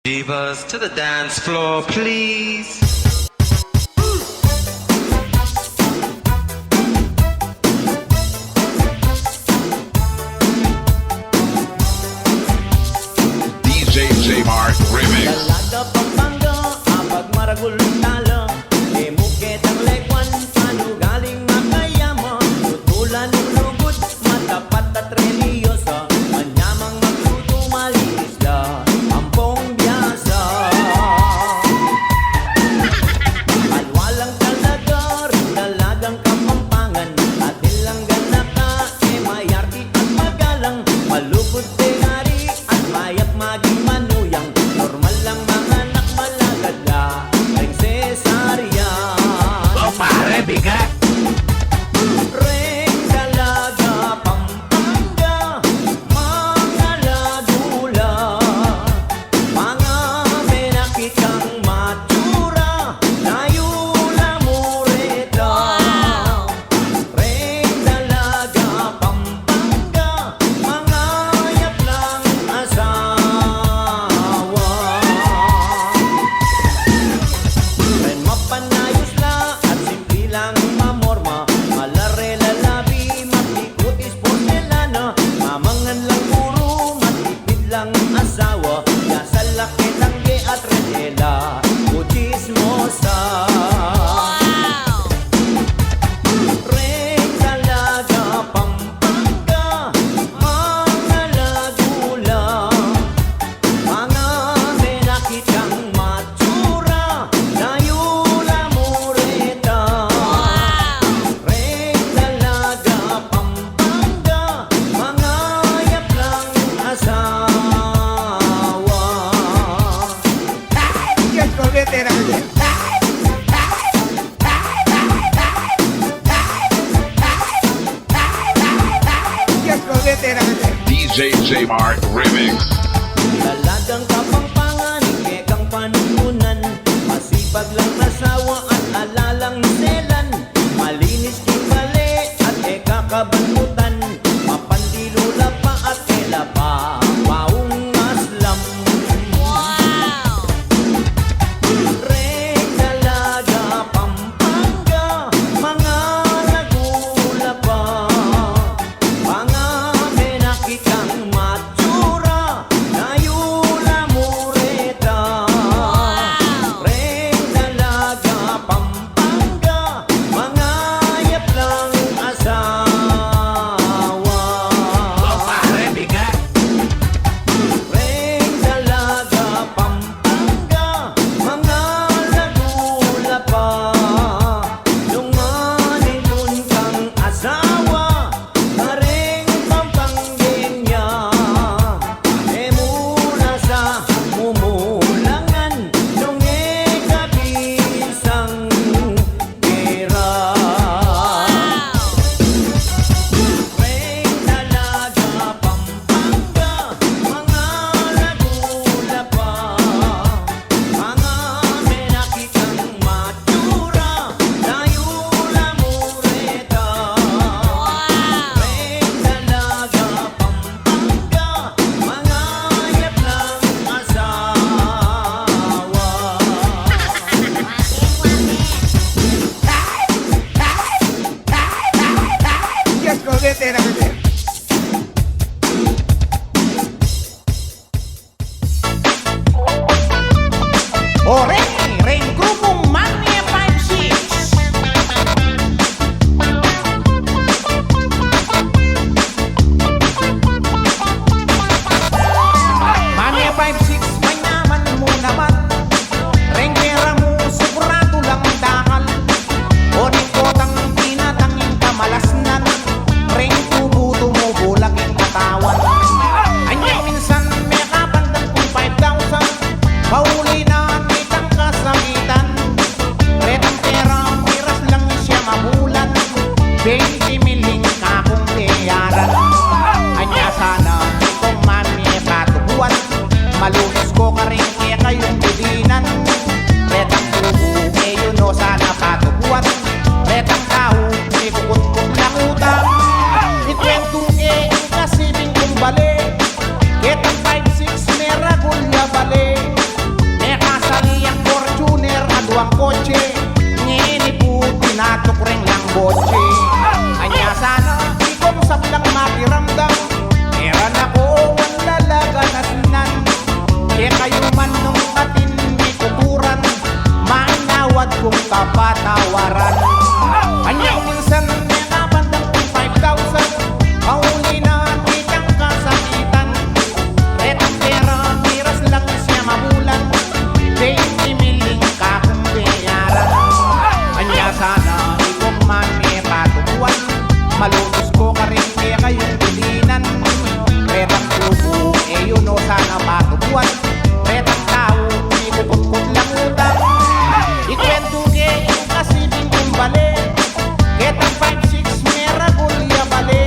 Divas to the dance floor, please. DJ J Mark Remix. Dalaga Pampanga, apag maragul talo. Emukit ang lekwan, ano galing makayama. Tutulan ng lugod, matapat at religyosa. Manyamang magluto, malinis la, ampong biyasa. Alwalang talaga, rin dalagang Kapampangan. Atin lang ganaka, mayarti at magalang. Malugod tinari at mayat maging manuyang. Normal lang mga anak malagad la, prinsesaryan. Oh pare, bigat! Reng dalaga Pampanga, mga lagula, mga menakitang matura, nayula mureta. Reng dalaga Pampanga, mga yaplang asawa. Ren mapanayos la at simple lang mamorma. Malare lalabi, matikutis porcelana. Mamangan lang puro, matipid lang asawa. Yasa laki tangge at redela, kuchismosa. Reng dalaga Pampanga, mga lagula, mga menakitang matura, nayula mureta. Reng dalaga Pampanga, mga yaplang asawa. Diyos ko, veteran ko dyan. Diyos ko, veteran ko dyan. DJ J Mark Remix. Dalagang Kapampangan, ikekang panununan. Masipag lang asawa at alalang selan. Malinis kimbali at ekakabangutan. Mapandilula pa at tela pa, paung aslam. Reng dalaga Pampanga, mga lagula pa, mga menakitang matura, nayula mureta. Reng dalaga Pampanga, mga yaplang asawa. Oh pare, bigat! Reng dalaga Pampanga, mga lagula pa, lunganinun kang asawa, kareng Pampangenya. Emuna sa mumulangan, nung ekabisang pera. Reng dalaga Pampanga, mga lagula pa, mga menakitang matura, nayula mureta. Reng dalaga Pampanga, mga yaplang asawa. Diyos ko, veteran ko dyan. Ore, ring grupong Mania 56. Mania 56, manyaman mo naman. Ring pera mo, sigurado lang dakal. Oning kotang tinatanging kamalasnan. Ring tubo tumubulag yung katawan. Anya minsan may kapandang kung 5,000. Pauli na mitang kasakitan. Retang pera, miras lang siya mabulan. 20 miling kakong bayaran. Anya sana kung mami katubuan. Malunos ko ka rin kaya kayong budinan. Retang tubo, ngayon no sana katubuan. Retang tao, may kukut-kut lang utang. Ikwentong kasibing kumbali. Ketang 5-6, mera gulya bali. kayo man nung katindi kukuran, mainawat kong kapatawaran. Kanyang minsan mga bandang 5,000, kauli na kitang kasakitan. Retang pera, miras lang siya mabulan, 20 miling kakong bayaran. Kanya sana ikong man may patubuan, malutos ko ka rin kaya kayong tulinan. Retang tubo, yun o sana patubuan. Retang tao, ikukot-kot lang utang. Ikwento ke yung kasibing kong bali, ketang 5-6 mera gulya bali.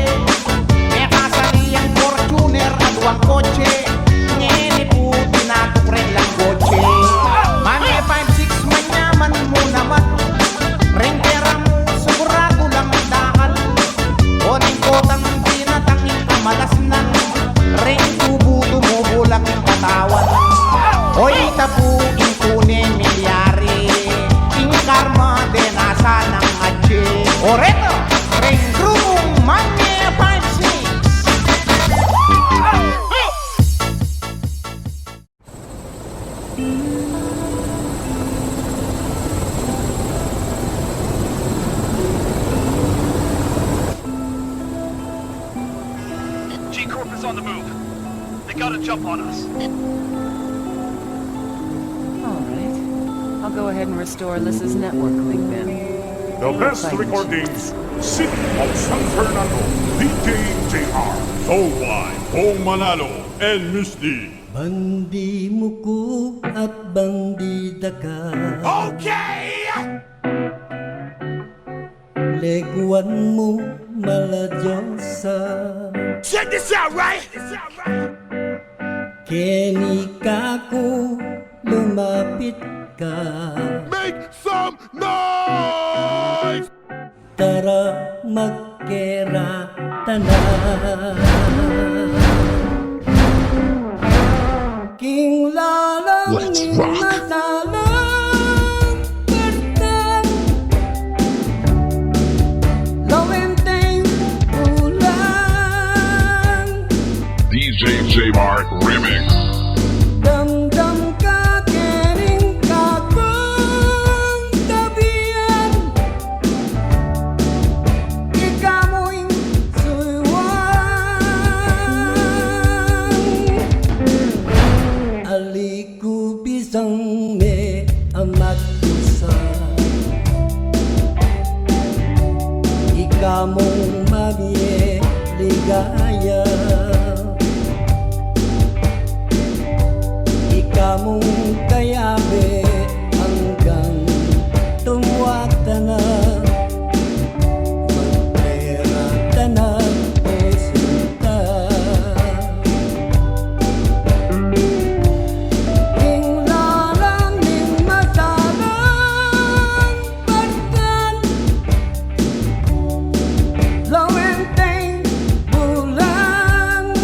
May kasaliyang Fortuner at wang kotse, ngeni po tinatok rin lang kotse. Mami 5-6 manyaman mo naman, rengkera mo sigurado lang dakal. Oning kotang tinatanging kamalas nan, ring tubo tumubulang yung katawan. Hoy tapuin tune milyari, ing karma de nasa ng atche. Oreto, ring grumong mami 5-6. G-Corp is on the move. They got a jump on us. All right. I'll go ahead and restore Alyssa's network link then. The best recordings, City of San Fernando, DJ JR, Soulwine, Bong Manalo, and Misty. Bandi muku at bandida ka. Okay! Leguan mo maladyosa. Check this out, right? Keni kako lumapit ka. Make some noise! Tara magkera tanan. King lalang Let's ning rock. masalang pertan. Lawenteng ulang. DJ J Mark Remix. Damdam ka kering kakong tabian. Ikamoy suwan. Aliku bisang me amat kusa. Ikamong mamiye ligaya. Ikamong kayabe hanggang tumwata na. Magpera ka na o sinta. Ing lalang ning masalang partan. Lawenteng bulan.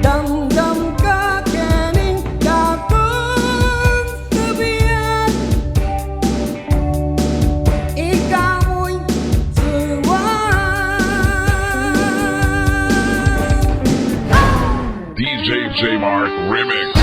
Damdam ka kening kakong tabian. Ikamoy suwan. DJ J Mark Remix.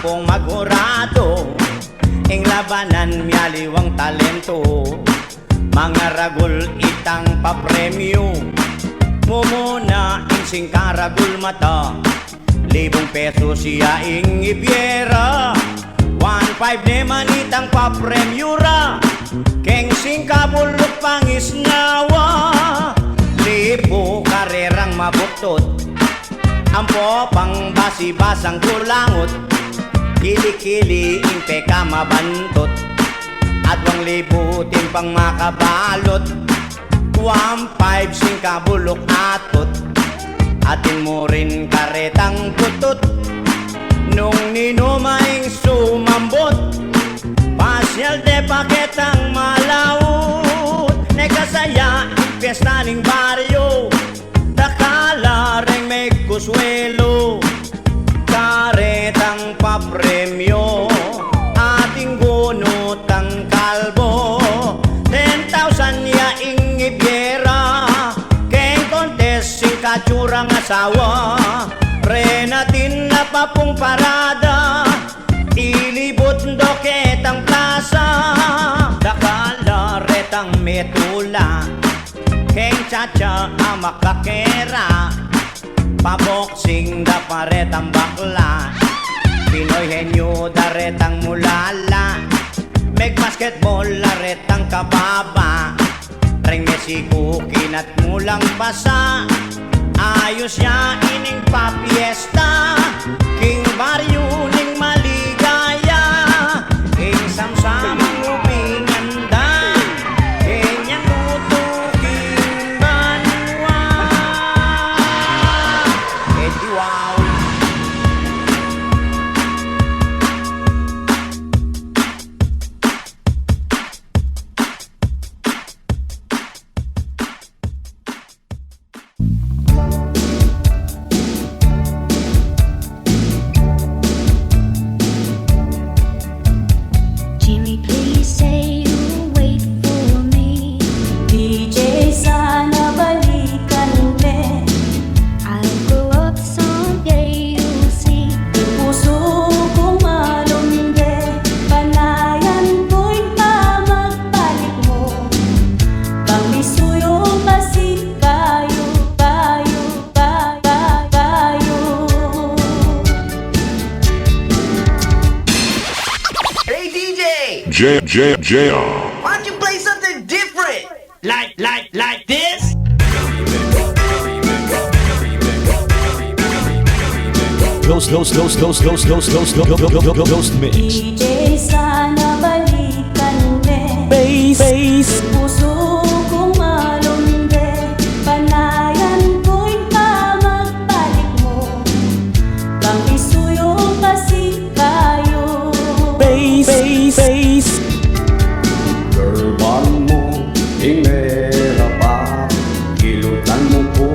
pong magurado, ing labanan miyaliwang talento. Mga ragul itang papremyo, mumuna insing karagul mata. 1,000 pesos siya ing ibyera, 1,500 neman itang papremyo ra. Keng singkabulok pangisnawa, 1,000 karerang mabuktot. Ampo pang basibasang kulangot, kili-kili ing peka mabantot. At 2,000 timpang makabalot, 1,500 singkabulok atot. Atin mo rin karetang putot, nung ninumaing sumambot. Pasyal de paketang malawot, nekasaya ang piyesta ning baryo. Takala rin may kuswelo, karetang papremyo. Ating gunot ang kalbo, 10,000 ya ing ibyera. Keng kontes sing kacurang asawa, renatin na papong parada. Ilibot doket ang plaza, dakala retang metula. Keng chacha ang makakera, paboksing da paretang bakla. Pinoy henyo daretang mulala, meg basketball laretang kababa. Reng Mexico kinat mulang basa, ayos ya ining papiesta. King Baryo ning maligaya, king samsamang upinganda. Kenyang tutuking banwa, edi wow. Jimmy, please say you'll wait for me. DJ, sana balikan ulit. I'll grow up someday, you'll see. Puso kong malungge, panayan ko'y pamagbalik mo. Pangisuyo masig kayo, kayo, kayo. Hey DJ, JR. why don't you play something different? Like this? Ghost mix. DJ, sana balikan ulit. Puso kong malungge, panayan ko'y pamagbalik mo. Pangisuyong kasi kayo. Gerbang mo, hingera pa. Kilutan mo po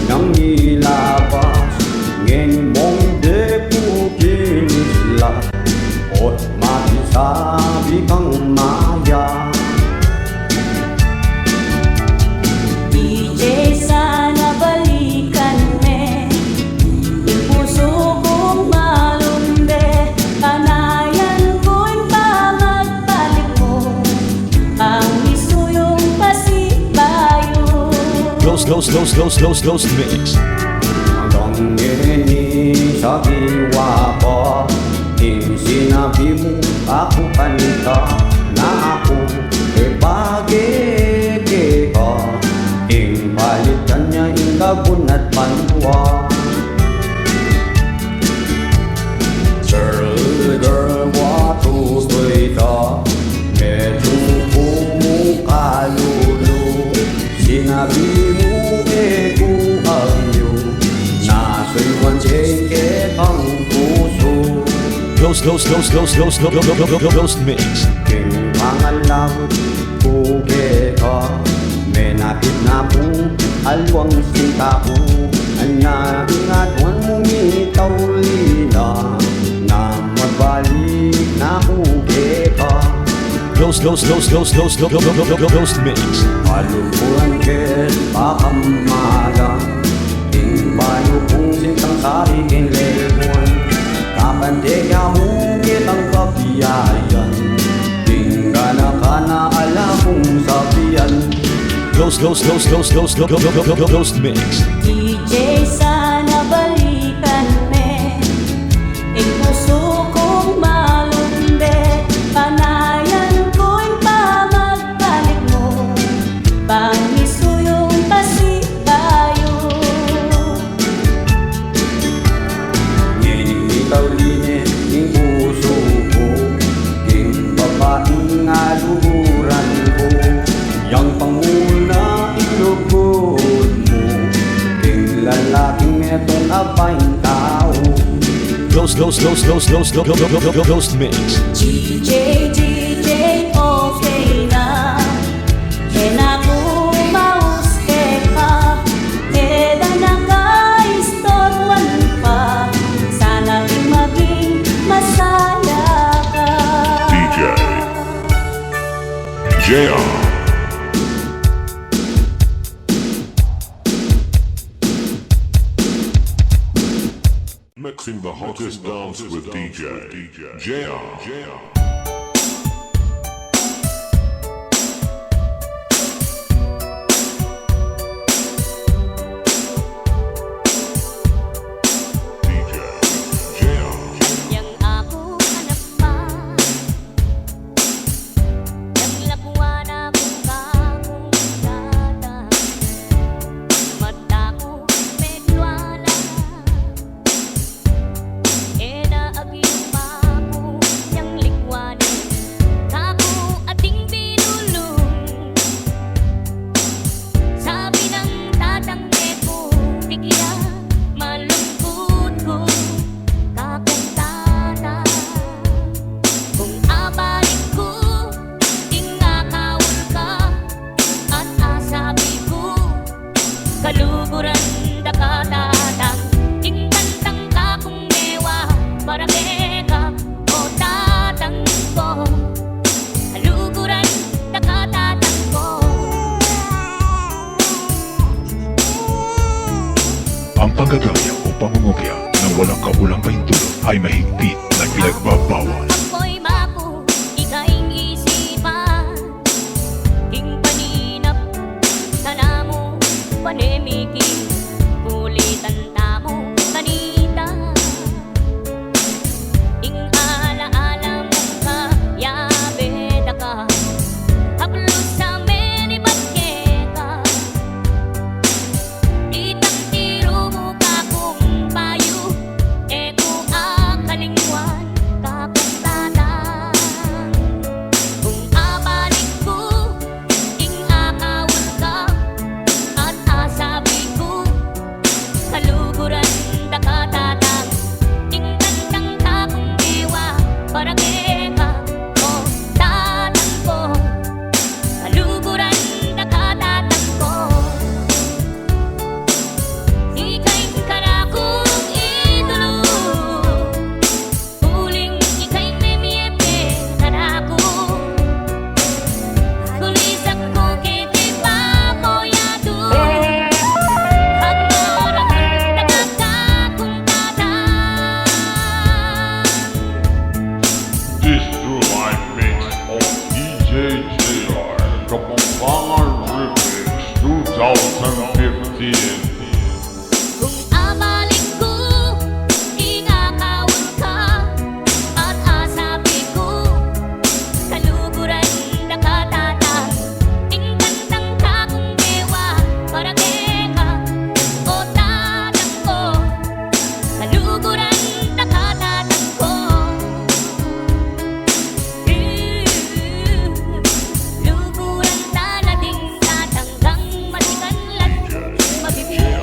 ng ilabas. Ngayon mong deputinisla, at makisabi kang maya. DJ, sana balikan me. Yung puso kong malumbe, panayan ko'y pamagbalik mo. Ang isuyong pasibayo. Ghost mix. Hanggang ngayon sa hiwa ko, ing sinabi mo ako kanita na ako bagay ka. Ing palitan niya ing kabun at panwa. Girl, watusoy ta, medyo kumukalulu. Sinabi mo kuhayo, nasa'y wanjeke ang puso. Ghost mix. King pangalawot kuke ka, menapit na po alwang sinta ko. Anya ingatuan mo mitaw lila, na magbalik na kuke ka. Ghost mix. Palupuran ket pakamaga, ting bayo kong sintang sari king lemon. Ande kamu kitang kabiyayan Tingana ka na ala kong sabihan Ghost Mix. DJ sana balikan me Ang puso kong malumbe Panayan ko'y pamagpalit mo Pangisuyong pasibayo Ikaw linis ng puso ko King babaeng aluhuran ko Yang panguna ilugod mo King lalaking etong apaing tao Ghost Mix. DJ, okay na Ako mauske pa Eda naka-istorwan pa Sana maging masaya ka DJ JR. Mixing the hottest dance with DJ JR. Yang ako hanap pa Naglakuan akong kakong data Mata ko medwala Naagiyong pa ako Yang likwanin Kako ating binulong Sabi ng tatang ko Di kaya malungkot ko Kakong tata Kung abalik ko Ingakawal ka At asabi ko Kaluguran da katatang Ingkantang kakong mewa Para ka o tatang ko Kaluguran da katatang ko Ang panggagaya o pangungukya ng walang kaulang pahintulot ay mahigpit na pinagbabawal. Ako'y mapo, ikaing isipan King paninap, sana mo panemikin Kulitan tamo, kanita Ing alaala mo ka, yabeda ka Haplos sa menibake ka Itang tiro mo ka kung payo Eko akalingwan ka kung tatang Kung abalik ko, ing akawal ka At asabi ko, kaluguran da katatang Ing kantang kakong ewa, para ka o tatang ko Kaluguran da katatang ko Ika'y karakong idolo Uling ika'y memiepe karako Kulisak ko kiti pa mo yado Hagorang nagkakakong tatang This true life mix of DJ JR Kapampangan Remix 2015. Kung abalik ko, ingakawal ka At asabi ko, kaluguran na katatang Ing kantang kakong dewa, para ka o tatang ko Kaluguran na katatang ko Luguran na nating tatanggang masikanlan Mabibigyan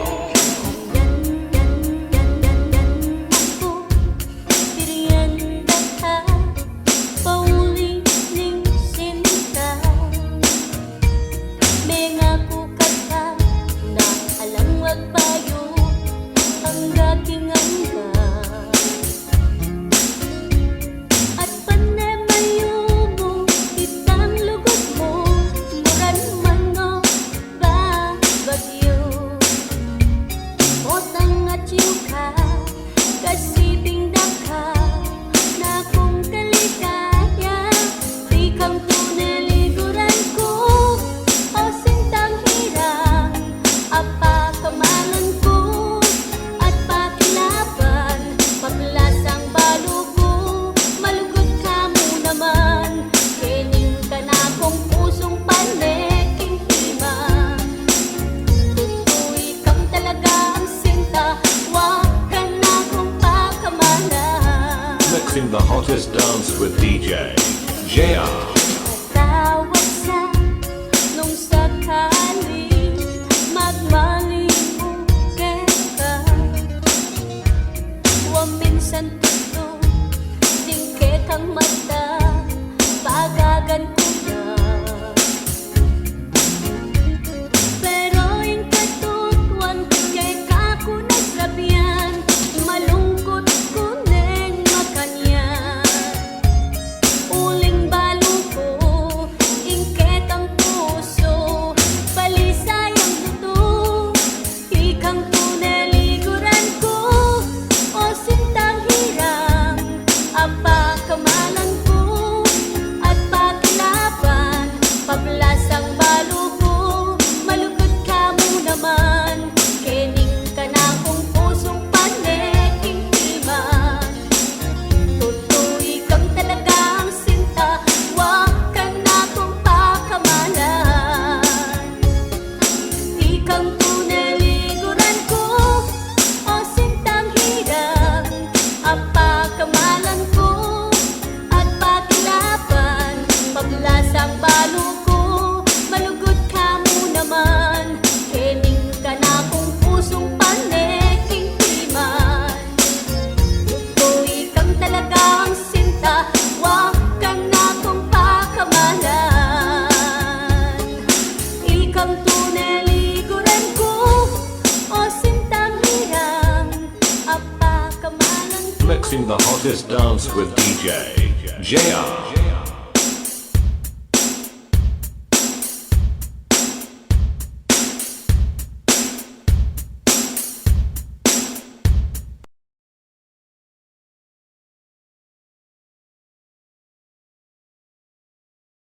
mixing the hottest dance with DJ JR.